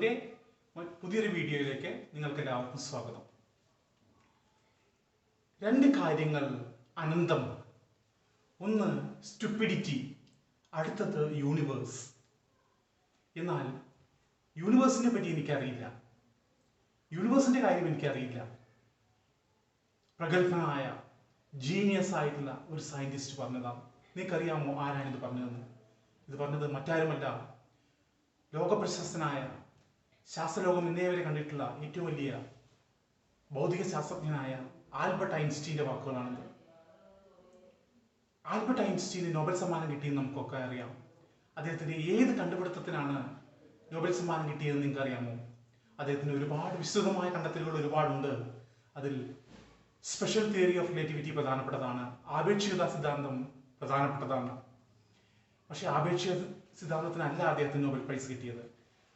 എൻ്റെ പുതിയൊരു വീഡിയോയിലേക്ക് നിങ്ങൾക്ക് എല്ലാവർക്കും സ്വാഗതം. രണ്ട് കാര്യങ്ങൾ അനന്തമാണ്. ഒന്ന് സ്റ്റുപ്പിഡിറ്റി, അടുത്തത് യൂണിവേഴ്സ്. എന്നാൽ യൂണിവേഴ്സിനെ പറ്റി എനിക്കറിയില്ല, യൂണിവേഴ്സിൻ്റെ കാര്യം എനിക്കറിയില്ല. പ്രഗത്ഭനായ ജീനിയസ് ആയിട്ടുള്ള ഒരു സയൻറ്റിസ്റ്റ് പറഞ്ഞതാണ്. നിങ്ങൾക്കറിയാമോ ആരാണിത് പറഞ്ഞതെന്ന്? ഇത് പറഞ്ഞത് മറ്റാരുമല്ല, ലോകപ്രശസ്തനായ, ശാസ്ത്രലോകം ഇന്നേ വരെ കണ്ടിട്ടുള്ള ഏറ്റവും വലിയ ഭൗതിക ശാസ്ത്രജ്ഞനായ ആൽബർട്ട് ഐൻസ്റ്റീൻ്റെ വാക്കുകളാണിത്. ആൽബർട്ട് ഐൻസ്റ്റീന് നോബൽ സമ്മാനം കിട്ടിയെന്ന് നമുക്കൊക്കെ അറിയാം. അദ്ദേഹത്തിൻ്റെ ഏത് കണ്ടുപിടുത്തത്തിനാണ് നോബൽ സമ്മാനം കിട്ടിയതെന്ന് നിങ്ങൾക്ക് അറിയാമോ? അദ്ദേഹത്തിന് ഒരുപാട് വിസ്തൃതമായ കണ്ടെത്തലുകൾ ഒരുപാടുണ്ട്. അതിൽ സ്പെഷ്യൽ തിയറി ഓഫ് റിലേറ്റിവിറ്റി പ്രധാനപ്പെട്ടതാണ്, ആപേക്ഷികത സിദ്ധാന്തം പ്രധാനപ്പെട്ടതാണ്. പക്ഷേ ആപേക്ഷിക സിദ്ധാന്തത്തിനല്ല അദ്ദേഹത്തിന് നോബൽ പ്രൈസ് കിട്ടിയത്.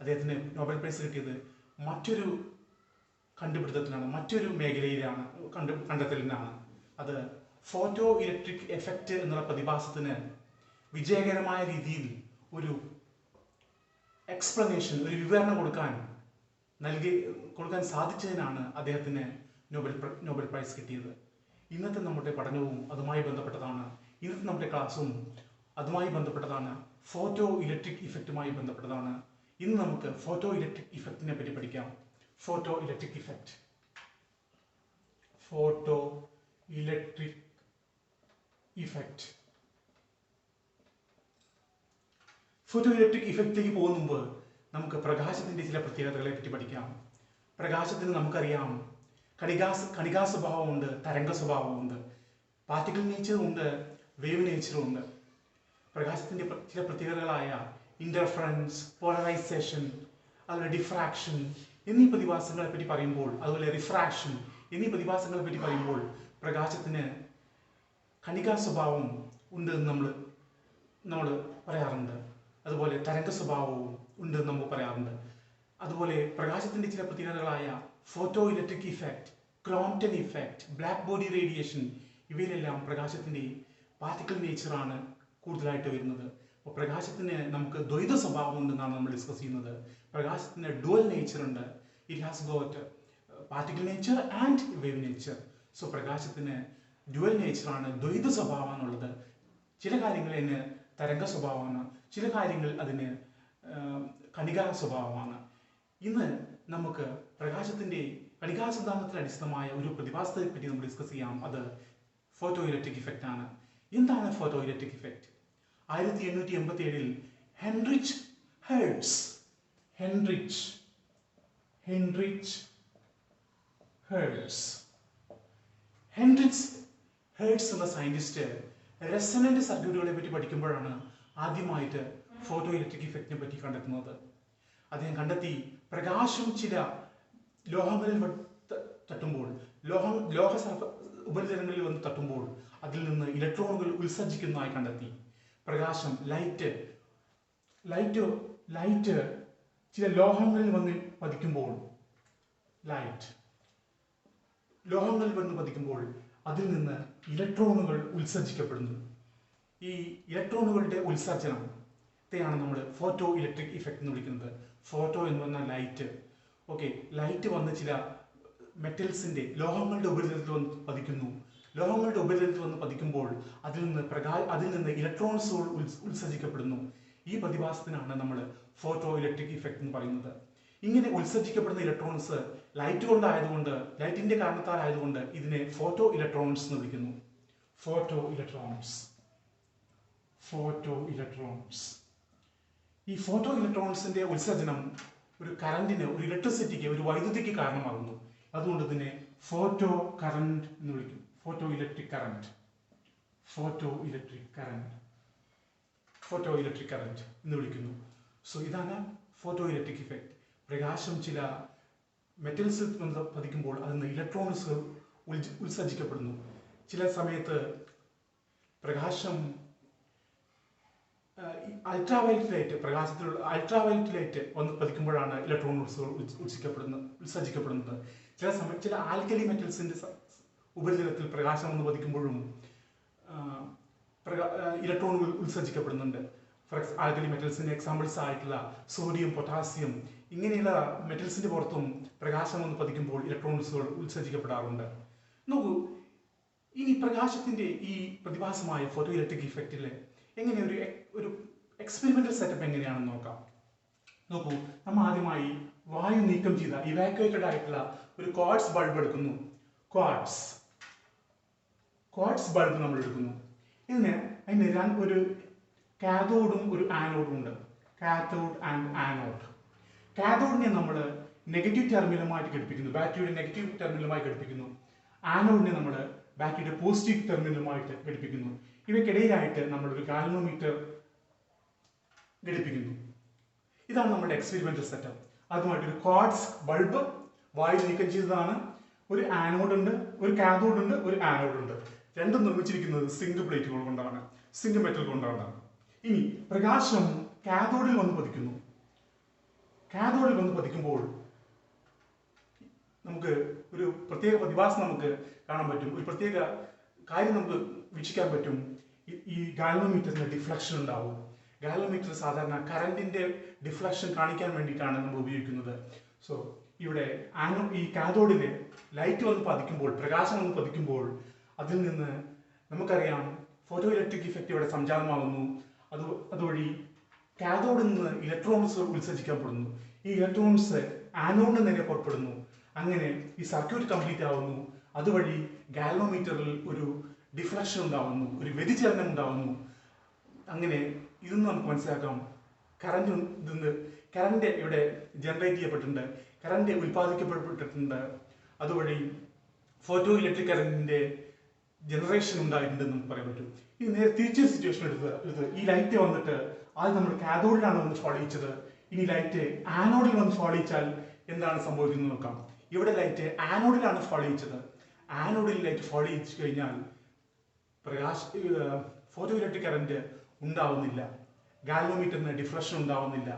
അദ്ദേഹത്തിന് നോബൽ പ്രൈസ് കിട്ടിയത് മറ്റൊരു കണ്ടുപിടുത്തത്തിനാണ്, മറ്റൊരു മേഖലയിലാണ്, കണ്ടെത്തലിനാണ്. അത് ഫോട്ടോ ഇലക്ട്രിക് എഫക്റ്റ് എന്നുള്ള പ്രതിഭാസത്തിന് വിജയകരമായ രീതിയിൽ ഒരു എക്സ്പ്ലനേഷൻ, ഒരു വിവരണം കൊടുക്കാൻ സാധിച്ചതിനാണ് അദ്ദേഹത്തിന് നോബൽ പ്രൈസ് കിട്ടിയത്. ഇന്നത്തെ നമ്മുടെ പഠനവും അതുമായി ബന്ധപ്പെട്ടതാണ്. ഇന്നത്തെ നമ്മുടെ ക്ലാസ്സും അതുമായി ബന്ധപ്പെട്ടതാണ്, ഫോട്ടോ ഇലക്ട്രിക് ഇഫക്റ്റുമായി ബന്ധപ്പെട്ടതാണ്. ഇന്ന് നമുക്ക് ഫോട്ടോ ഇലക്ട്രിക് ഇഫക്റ്റിനെ പറ്റി പഠിക്കാം. Photo electric effect, photo electric effect. Photo electric ഇഫക്റ്റിലേക്ക് പോകുന്ന മുമ്പ് നമുക്ക് പ്രകാശത്തിൻ്റെ ചില പ്രത്യേകതകളെ പറ്റി പഠിക്കാം. പ്രകാശത്തിന് നമുക്കറിയാം കണികാ സ്വഭാവമുണ്ട്, തരംഗ സ്വഭാവമുണ്ട്, പാർട്ടിക്കിൾ നേച്ചറും ഉണ്ട്, വേവ് നേച്ചറും ഉണ്ട്. പ്രകാശത്തിൻ്റെ ചില പ്രത്യേകതകളായ ഇൻ്റർഫറൻസ്, പോളറൈസേഷൻ, അതുപോലെ ഡിഫ്രാക്ഷൻ എന്നീ പ്രതിഭാസങ്ങളെ പറ്റി പറയുമ്പോൾ, അതുപോലെ റിഫ്രാക്ഷൻ എന്നീ പ്രതിഭാസങ്ങളെ പറ്റി പറയുമ്പോൾ പ്രകാശത്തിന് കണികാ സ്വഭാവം ഉണ്ട് എന്ന് നമ്മൾ പറയാറുണ്ട്. അതുപോലെ തരംഗ സ്വഭാവവും ഉണ്ട് എന്ന് നമുക്ക് പറയാറുണ്ട്. അതുപോലെ പ്രകാശത്തിൻ്റെ ചില പ്രത്യേകതകളായ photo electric effect, Crompton effect, black body radiation, ഇവയിലെല്ലാം പ്രകാശത്തിൻ്റെ പാർട്ടിക്കിൾ നേച്ചറാണ് കൂടുതലായിട്ട് വരുന്നത്. അപ്പോൾ പ്രകാശത്തിന് നമുക്ക് ദ്വൈത സ്വഭാവം ഉണ്ടെന്നാണ് നമ്മൾ ഡിസ്കസ് ചെയ്യുന്നത്. പ്രകാശത്തിന് ഡുവൽ നേച്ചർ ഉണ്ട്. It has got particle nature and wave nature. So പ്രകാശത്തിന് ഡുവൽ നേച്ചറാണ്, ദ്വൈത സ്വഭാവമാണുള്ളത്. ചില കാര്യങ്ങൾ അതിന് തരംഗ സ്വഭാവമാണ്, ചില കാര്യങ്ങൾ അതിന് കണികാ സ്വഭാവമാണ്. ഇന്ന് നമുക്ക് പ്രകാശത്തിൻ്റെ കണികാ സിദ്ധാന്തത്തിന് അടിസ്ഥാനമായ ഒരു പ്രതിഭാസത്തെ പറ്റി നമ്മൾ ഡിസ്കസ് ചെയ്യാം. അത് ഫോട്ടോ ഇലക്ട്രിക് ഇഫക്റ്റ് ആണ്. എന്താണ് photo electric effect? 1887 Heinrich hertz എന്ന സയന്റിസ്റ്റ് റെസൊണന്റ് സർക്യൂട്ടുകളെ പറ്റി പഠിക്കുമ്പോഴാണ് ആദ്യമായിട്ട് ഫോട്ടോ ഇലക്ട്രിക് ഇഫക്റ്റിനെ പറ്റി കണ്ടെത്തുന്നത്. അദ്ദേഹം കണ്ടെത്തി പ്രകാശം ചില ലോഹങ്ങളിൽ തട്ടുമ്പോൾ, ലോഹ ഉപരിതലങ്ങളിൽ വന്ന് തട്ടുമ്പോൾ അതിൽ നിന്ന് ഇലക്ട്രോണുകൾ ഉത്സർജിക്കുന്നതായി കണ്ടെത്തി. പ്രകാശം ലൈറ്റ് ചില ലോഹങ്ങളിൽ വന്ന് പതിക്കുമ്പോൾ അതിൽ നിന്ന് ഇലക്ട്രോണുകൾ ഉത്സർജിക്കപ്പെടുന്നു. ഈ ഇലക്ട്രോണുകളുടെ ഉത്സർജനത്തെയാണ് നമ്മൾ ഫോട്ടോ ഇലക്ട്രിക് ഇഫക്റ്റ് എന്ന് വിളിക്കുന്നത്. ഫോട്ടോ എന്ന് പറഞ്ഞാൽ ലൈറ്റ്. ഓക്കെ, ലൈറ്റ് വന്ന് ചില മെറ്റൽസിൻ്റെ, ലോഹങ്ങളുടെ ഉപരിതലത്തിൽ വന്ന് പതിക്കുന്നു. ലോഹങ്ങളുടെ ഉപരിതലത്തിൽ വന്ന് പതിക്കുമ്പോൾ അതിൽ നിന്ന് ഇലക്ട്രോൺസുകൾ ഉത്സർജിക്കപ്പെടുന്നു. ഈ പ്രതിഭാസത്തിനാണ് നമ്മൾ ഫോട്ടോ ഇലക്ട്രിക് ഇഫക്റ്റ് എന്ന് പറയുന്നത്. ഇങ്ങനെ ഉത്സർജിക്കപ്പെടുന്ന ഇലക്ട്രോൺസ് ലൈറ്റിന്റെ കാരണത്താലായതുകൊണ്ട് ഇതിനെ ഫോട്ടോ ഇലക്ട്രോൺസ് എന്ന് വിളിക്കുന്നു. Photo electrons. ഈ ഫോട്ടോ ഇലക്ട്രോൺസിന്റെ ഉത്സർജനം ഒരു കറന്റിന്, ഒരു ഇലക്ട്രിസിറ്റിക്ക്, ഒരു വൈദ്യുതിക്ക് കാരണമാകുന്നു. അതുകൊണ്ട് ഇതിനെ ഫോട്ടോ കറന്റ് എന്ന് വിളിക്കും. ഫോട്ടോ ഇലക്ട്രിക് കറന്റ് എന്ന് വിളിക്കുന്നു. സോ ഇതാണ് ഫോട്ടോ ഇലക്ട്രിക് ഇഫക്റ്റ്. പ്രകാശം ചില മെറ്റൽസിൽ വന്ന് പതിക്കുമ്പോൾ അതിൽ നിന്ന് ഇലക്ട്രോൺസുകൾ ഉത്സർജിക്കപ്പെടുന്നു. ചില സമയത്ത് പ്രകാശം പ്രകാശത്തിലുള്ള അൾട്രാവയലറ്റ് ലൈറ്റ് വന്ന് പതിക്കുമ്പോഴാണ് ഇലക്ട്രോൺസുകൾ ഉത്സർജിക്കപ്പെടുന്നത്. ചില ആൽക്കലി മെറ്റൽസിന്റെ ഉപരിതലത്തിൽ പ്രകാശം വന്ന് പതിക്കുമ്പോഴും ഇലക്ട്രോണുകൾ ഉത്സർജിക്കപ്പെടുന്നുണ്ട്. ആൽക്കലി മെറ്റൽസിന്റെ എക്സാമ്പിൾസ് ആയിട്ടുള്ള സോഡിയം, പൊട്ടാസ്യം ഇങ്ങനെയുള്ള മെറ്റൽസിന്റെ പുറത്തും പ്രകാശം വന്ന് പതിക്കുമ്പോൾ ഇലക്ട്രോൺസുകൾ ഉത്സർജിക്കപ്പെടാറുണ്ട്. നോക്കൂ, ഇനി പ്രകാശത്തിന്റെ ഈ പ്രതിഭാസമായ ഫോട്ടോ ഇലക്ട്രിക് ഇഫക്റ്റിൽ എങ്ങനെ ഒരു എക്സ്പെരിമെന്റൽ സെറ്റപ്പ് എങ്ങനെയാണെന്ന് നോക്കാം. നോക്കൂ, നമ്മൾ ആദ്യമായി വായു നീക്കം ചെയ്ത ഇവാക്യുവേറ്റഡ് ആയിട്ടുള്ള ഒരു ക്വാർട്സ് ബൾബ് എടുക്കുന്നു. ക്വാർട്സ് ബൾബ് നമ്മൾ എടുക്കുന്നു. അതിന് ഒരു കാഥോഡും ഒരു ആനോഡും ഉണ്ട്. Cathode and anode. കാഥോഡിനെ നമ്മൾ നെഗറ്റീവ് ടെർമിനലുമായിട്ട് ഘടിപ്പിക്കുന്നു, ബാറ്ററിയുടെ നെഗറ്റീവ് ടെർമിനലുമായി ഘടിപ്പിക്കുന്നു. ആനോഡിനെ നമ്മൾ ബാറ്ററിയുടെ പോസിറ്റീവ് ടെർമിനലുമായിട്ട് ഘടിപ്പിക്കുന്നു. ഇവയ്ക്കിടയിലായിട്ട് നമ്മൾ ഒരു ഗാൽവനോമീറ്റർ ഘടിപ്പിക്കുന്നു. ഇതാണ് നമ്മുടെ എക്സ്പെരിമെന്റൽ സെറ്റപ്പ്. അതുമായിട്ട് ഒരു ക്വാർട്സ് ബൾബ് വായു നീക്കം ചെയ്തതാണ്. ഒരു ആനോഡ് ഉണ്ട്, ഒരു കാഥോഡ് ഉണ്ട്, ഒരു ആനോഡ് ഉണ്ട്. രണ്ടും നിർമ്മിച്ചിരിക്കുന്നത് സിങ്ക് പ്ലേറ്റുകൾ കൊണ്ടാണ്, സിങ്ക് മെറ്റൽ കൊണ്ടാണ്. ഇനി പ്രകാശം കാഥോഡിൽ വന്ന് പതിക്കുന്നു. കാഥോഡിൽ വന്ന് പതിക്കുമ്പോൾ നമുക്ക് ഒരു പ്രത്യേക പ്രതിഭാസം നമുക്ക് കാണാൻ പറ്റും, ഒരു പ്രത്യേക കാര്യം നമുക്ക് വീക്ഷിക്കാൻ പറ്റും. ഈ ഗാൽവനോമീറ്ററിന് ഡിഫ്ലക്ഷൻ ഉണ്ടാവും. ഗാൽവനോമീറ്റർ സാധാരണ കറണ്ടിന്റെ ഡിഫ്ലക്ഷൻ കാണിക്കാൻ വേണ്ടിയിട്ടാണ് നമ്മൾ ഉപയോഗിക്കുന്നത്. സോ ഇവിടെ ഈ കാഥോഡിന് ലൈറ്റ് വന്ന് പതിക്കുമ്പോൾ, പ്രകാശം വന്ന് പതിക്കുമ്പോൾ അതിൽ നിന്ന് നമുക്കറിയാം ഫോട്ടോ ഇലക്ട്രിക് ഇഫക്റ്റ് ഇവിടെ സംജാതമാകുന്നു. അതുവഴി കാഥോഡിൽ നിന്ന് ഇലക്ട്രോൺസ് ഉത്സർജിക്കപ്പെടുന്നു. ഈ ഇലക്ട്രോൺസ് ആനോഡിന് നേരെ പുറപ്പെടുന്നു. അങ്ങനെ ഈ സർക്യൂട്ട് കംപ്ലീറ്റ് ആവുന്നു. അതുവഴി ഗാൽവനോമീറ്ററിൽ ഒരു ഡിഫ്ലക്ഷൻ ഉണ്ടാവുന്നു, ഒരു വ്യതിചലനം ഉണ്ടാവുന്നു. അങ്ങനെ ഇതൊന്നും നമുക്ക് മനസ്സിലാക്കാം. കറണ്ട് ഇവിടെ ജനറേറ്റ് ചെയ്യപ്പെട്ടിട്ടുണ്ട്, കറണ്ട് ഉൽപ്പാദിക്കപ്പെട്ടിട്ടുണ്ട്. അതുവഴി ഫോട്ടോ ഇലക്ട്രിക് കറണ്ടിന്റെ ജനറേഷൻ ഉണ്ടായിട്ടുണ്ട് എന്ന് നമുക്ക് പറയാൻ പറ്റും. ഇനി നേരെ തിരിച്ചൊരു സിറ്റുവേഷൻ എടുത്ത് ഈ ലൈറ്റ് വന്നിട്ട് ആദ്യം നമ്മൾ കാഥോഡിലാണ് വന്ന് ഫോളോ ചെയ്തത്. ഇനി ലൈറ്റ് ആനോഡിൽ വന്ന് ഫോളോ ചെയ്താൽ എന്താണ് സംഭവിക്കുന്നത് നോക്കാം. ഇവിടെ ലൈറ്റ് ആനോഡിലാണ് ഫോളോ ചെയ്തത്. ആനോഡിൽ ലൈറ്റ് ഫോളോ ചെയ്ത് കഴിഞ്ഞാൽ ഫോട്ടോ ഇലക്ട്രിക് കറന്റ് ഉണ്ടാവുന്നില്ല, ഗാൽവനോമീറ്ററിന് ഡിഫ്ലക്ഷൻ ഉണ്ടാവുന്നില്ല.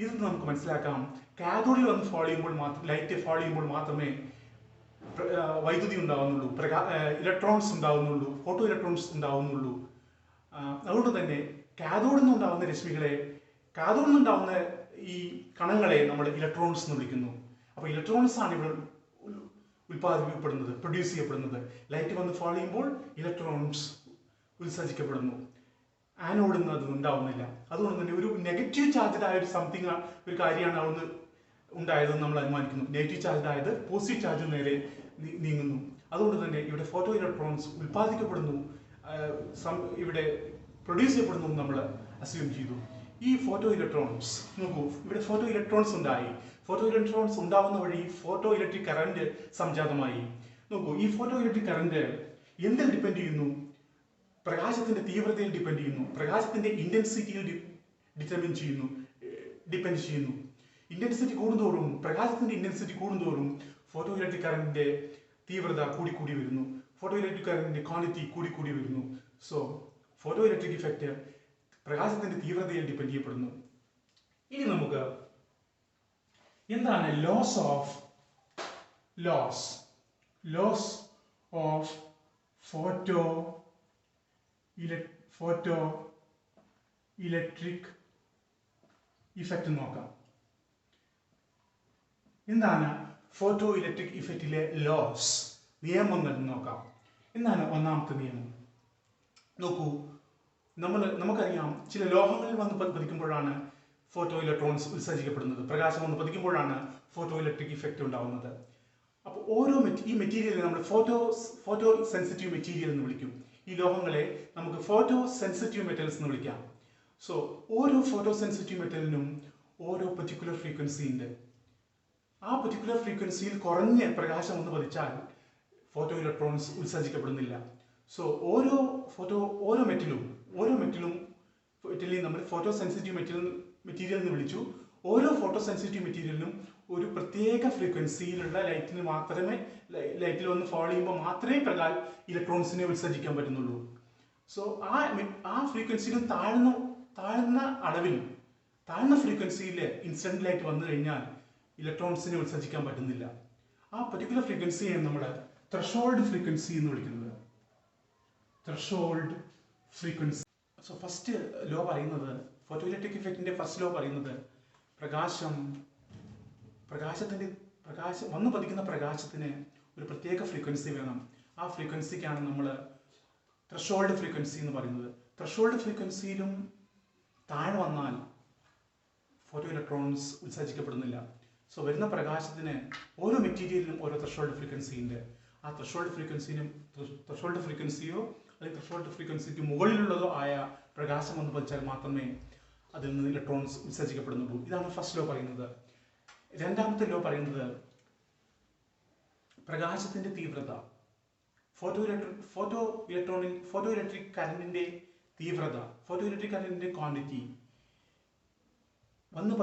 ഇത് നമുക്ക് മനസ്സിലാക്കാം. കാഥോഡിൽ വന്ന് ഫോളോ ചെയ്യുമ്പോൾ ലൈറ്റ് ഫോളോ ചെയ്യുമ്പോൾ മാത്രമേ വൈദ്യുതി ഉണ്ടാവുന്നുള്ളൂ, ഇലക്ട്രോൺസ് ഉണ്ടാവുന്നുള്ളൂ, ഫോട്ടോ ഇലക്ട്രോൺസ് ഉണ്ടാവുന്നുള്ളൂ. അതുകൊണ്ട് തന്നെ കാഥോഡിൽ നിന്നുണ്ടാവുന്ന കാഥോഡിൽ നിന്നുണ്ടാവുന്ന ഈ കണങ്ങളെ നമ്മൾ ഇലക്ട്രോൺസ് എന്ന് വിളിക്കുന്നു. അപ്പോൾ ഇലക്ട്രോൺസ് ആണ് ഇവിടെ ഉൽപ്പാദിപ്പിക്കപ്പെടുന്നത്, പ്രൊഡ്യൂസ് ചെയ്യപ്പെടുന്നത്. ലൈറ്റ് വന്ന് ഫോളോ ചെയ്യുമ്പോൾ ഇലക്ട്രോൺസ് ഉത്സർജിക്കപ്പെടുന്നു. ആനോഡിൽ നിന്ന് അത് ഉണ്ടാവുന്നില്ല. അതുകൊണ്ട് തന്നെ ഒരു നെഗറ്റീവ് ചാർജഡ് ആയ ഒരു കാര്യമാണ് അവിടുന്ന് ഉണ്ടായതെന്ന് നമ്മൾ അനുമാനിക്കുന്നു. നെഗറ്റീവ് ചാർജ് ആയത് പോസിറ്റീവ് ചാർജ് നേരെ നീങ്ങുന്നു. അതുകൊണ്ട് തന്നെ ഇവിടെ ഫോട്ടോ ഇലക്ട്രോൺസ് ഉൽപ്പാദിക്കപ്പെടുന്നു, ഇവിടെ പ്രൊഡ്യൂസ് ചെയ്യപ്പെടുന്നു എന്ന് നമ്മൾ അസ്യൂം ചെയ്തു. ഈ ഫോട്ടോ ഇലക്ട്രോൺസ് നോക്കൂ, ഇവിടെ ഫോട്ടോ ഇലക്ട്രോൺസ് ഉണ്ടായി. ഫോട്ടോ ഇലക്ട്രോൺസ് ഉണ്ടാവുന്ന വഴി ഫോട്ടോ ഇലക്ട്രിക് കറന്റ് സംജാതമായി. നോക്കൂ, ഈ ഫോട്ടോ ഇലക്ട്രിക് കറന്റ് എന്തിൽ ഡിപ്പെൻഡ് ചെയ്യുന്നു? പ്രകാശത്തിന്റെ തീവ്രതയിൽ ഡിപ്പെൻഡ് ചെയ്യുന്നു, പ്രകാശത്തിന്റെ ഇന്റൻസിറ്റിയിൽ ഡിപ്പെൻഡ് ചെയ്യുന്നു. ഇന്റൻസിറ്റി കൂടുന്തോറും, പ്രകാശത്തിന്റെ ഇന്റൻസിറ്റി കൂടുന്തോറും ഫോട്ടോ ഇലക്ട്രിക് കറന്റിന്റെ തീവ്രത കൂടിക്കൂടി വരുന്നു, ഫോട്ടോ ഇലക്ട്രിക് കറന്റിന്റെ ക്വാണ്ടിറ്റി കൂടിക്കൂടി വരുന്നു. സോ ഫോട്ടോ ഇലക്ട്രിക് ഇഫക്റ്റ് പ്രകാശത്തിന്റെ തീവ്രതയിൽ ഡിപ്പെൻഡ് ചെയ്യപ്പെടുന്നു. ഇനി നമുക്ക് എന്താണ് laws of photo electric effect നോക്കാം. എന്താണ് ഫോട്ടോ ഇലക്ട്രിക് ഇഫക്റ്റിലെ ലോസ്, നിയമങ്ങൾ നോക്കാം. എന്താണ് ഒന്നാമത്തെ നിയമം? നോക്കൂ, നമുക്കറിയാം ചില ലോഹങ്ങളിൽ വന്ന് പതിക്കുമ്പോഴാണ് ഫോട്ടോ ഇലക്ട്രോൺസ് ഉത്സർജിക്കപ്പെടുന്നത്. പ്രകാശം വന്ന് പതിക്കുമ്പോഴാണ് ഫോട്ടോ ഇലക്ട്രിക് ഇഫക്റ്റ് ഉണ്ടാവുന്നത്. അപ്പോൾ ഈ മെറ്റീരിയലിനെ നമ്മൾ ഫോട്ടോ സെൻസിറ്റീവ് മെറ്റീരിയൽ എന്ന് വിളിക്കും. ഈ ലോഹങ്ങളെ നമുക്ക് ഫോട്ടോ സെൻസിറ്റീവ് മെറ്റൽസ് എന്ന് വിളിക്കാം. സോ ഓരോ ഫോട്ടോ സെൻസിറ്റീവ് മെറ്റലിനും ഓരോ പർട്ടിക്കുലർ ഫ്രീക്വൻസി ഉണ്ട്. ആ പർട്ടിക്കുലർ ഫ്രീക്വൻസിയിൽ കുറഞ്ഞ പ്രകാശം ഒന്ന് പതിച്ചാൽ ഫോട്ടോ ഇലക്ട്രോൺസ് ഉത്സർജിക്കപ്പെടുന്നില്ല. സോ ഓരോ മെറ്റലും നമ്മൾ ഫോട്ടോ സെൻസിറ്റീവ് മെറ്റീരിയൽ എന്ന് വിളിച്ചു. ഓരോ ഫോട്ടോ സെൻസിറ്റീവ് മെറ്റീരിയലിനും ഒരു പ്രത്യേക ഫ്രീക്വൻസിയിലുള്ള ലൈറ്റിൽ വന്ന് ഫോളോ ചെയ്യുമ്പോൾ മാത്രമേ ഇലക്ട്രോൺസിനെ ഉത്സർജിക്കാൻ പറ്റുന്നുള്ളൂ. സോ ആ ഫ്രീക്വൻസിയിലും താഴ്ന്ന ഫ്രീക്വൻസിയിൽ ഇൻസിഡന്റ് ലൈറ്റ് വന്നു കഴിഞ്ഞാൽ ഇലക്ട്രോൺസിനെ ഉത്സർജിക്കാൻ പറ്റുന്നില്ല. ആ പർട്ടിക്കുലർ ഫ്രീക്വൻസിയെ നമ്മൾ ത്രെഷോൾഡ് ഫ്രീക്വൻസി എന്ന് വിളിക്കുന്നത്. Threshold frequency. So first law പറയുന്നത്, ഫോട്ടോ ഇലക്ട്രിക് ഇഫക്റ്റിന്റെ ഫസ്റ്റ് ലോ പറയുന്നത്, പ്രകാശം പ്രകാശം വന്നു പതിക്കുന്ന പ്രകാശത്തിന് ഒരു പ്രത്യേക ഫ്രീക്വൻസി വേണം. ആ ഫ്രീക്വൻസിക്കാണ് നമ്മൾ ത്രഷോൾഡ് ഫ്രീക്വൻസി എന്ന് പറയുന്നത്. ത്രഷോൾഡ് ഫ്രീക്വൻസിയിലും താഴെ വന്നാൽ ഫോട്ടോ ഇലക്ട്രോൺസ് ഉത്സർജിക്കപ്പെടുന്നില്ല. സോ വരുന്ന പ്രകാശത്തിന് ഓരോ മെറ്റീരിയലിനും ഓരോ ത്രഷോൾഡ് ഫ്രീക്വൻസി ഉണ്ട്. ആ ത്രഷോൾഡ് ഫ്രീക്വൻസിയോ അല്ലെങ്കിൽ ത്രഷോൾഡ് ഫ്രീക്വൻസിക്ക് മുകളിലുള്ളതോ ആയ പ്രകാശം വന്ന് പതിച്ചാൽ മാത്രമേ അതിൽ നിന്ന് ഇലക്ട്രോൺസ് ഉത്സർജിക്കപ്പെടുന്നുള്ളൂ. ഇതാണ് ഫസ്റ്റ് ലോ പറയുന്നത്. രണ്ടാമത്തെ ലോ പറയുന്നത് പ്രകാശത്തിന്റെ തീവ്രത, ഫോട്ടോ ഇലക്ട്രിക് കറന്റിന്റെ തീവ്രത, ഫോട്ടോ ഇലക്ട്രിക് കറന്റിന്റെ ക്വാണ്ടിറ്റി വന്നു